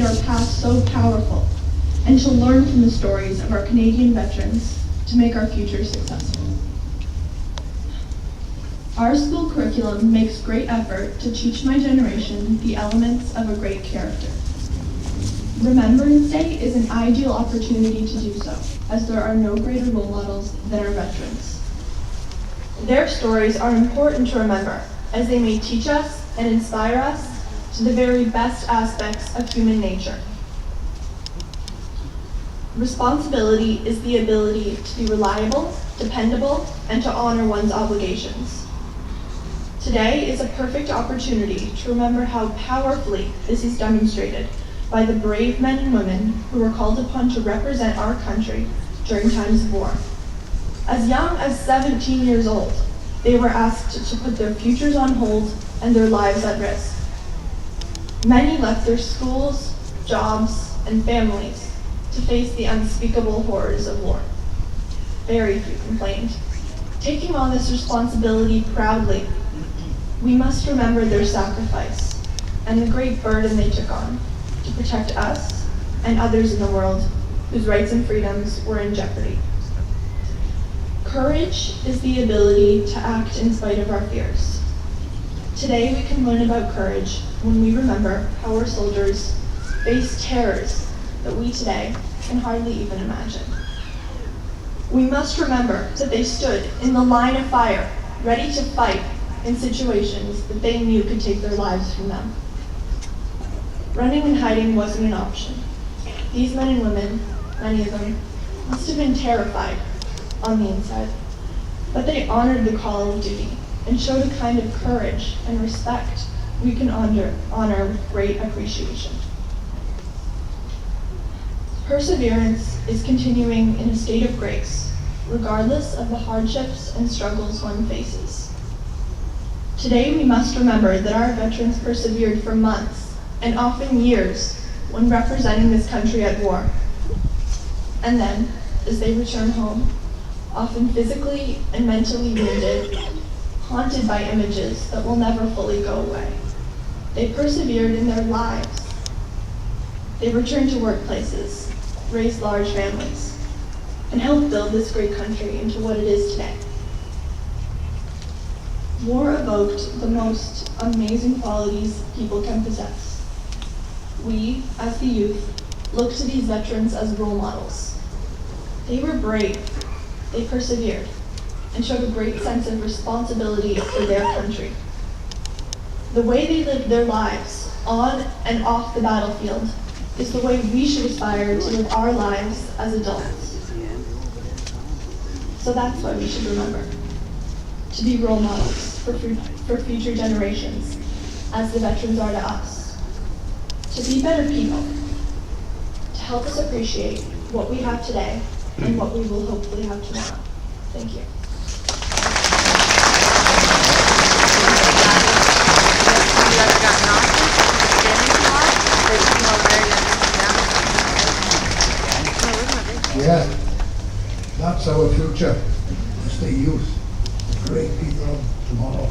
our past so powerful, and to learn from the stories of our Canadian veterans to make our future successful. Our school curriculum makes great effort to teach my generation the elements of a great character. Remembrance Day is an ideal opportunity to do so, as there are no greater role models than our veterans. Their stories are important to remember, as they may teach us and inspire us to the very best aspects of human nature. Responsibility is the ability to be reliable, dependable, and to honor one's obligations. Today is a perfect opportunity to remember how powerfully this is demonstrated by the brave men and women who were called upon to represent our country during times of war. As young as 17 years old, they were asked to put their futures on hold and their lives at risk. Many left their schools, jobs, and families to face the unspeakable horrors of war. Very few complained. Taking on this responsibility proudly, we must remember their sacrifice and the great burden they took on to protect us and others in the world whose rights and freedoms were in jeopardy. Courage is the ability to act in spite of our fears. Today we can learn about courage when we remember how our soldiers faced terrors that we today can hardly even imagine. We must remember that they stood in the line of fire, ready to fight in situations that they knew could take their lives from them. Running and hiding wasn't an option. These men and women, many of them, must have been terrified on the inside, but they honored the call of duty and showed a kind of courage and respect we can honor with great appreciation. Perseverance is continuing in a state of grace, regardless of the hardships and struggles one faces. Today we must remember that our veterans persevered for months and often years when representing this country at war. And then, as they return home, often physically and mentally wounded, haunted by images that will never fully go away. They persevered in their lives. They returned to workplaces, raised large families, and helped build this great country into what it is today. War evoked the most amazing qualities people can possess. We, as the youth, look to these veterans as role models. They were brave, they persevered, and showed a great sense of responsibility for their country. The way they lived their lives, on and off the battlefield, is the way we should aspire to live our lives as adults. So that's why we should remember to be role models for future generations, as the veterans are to us. To be better people, to help us appreciate what we have today and what we will hopefully have tomorrow. Thank you. Yeah, that's our future. It's the youth, the great people of tomorrow.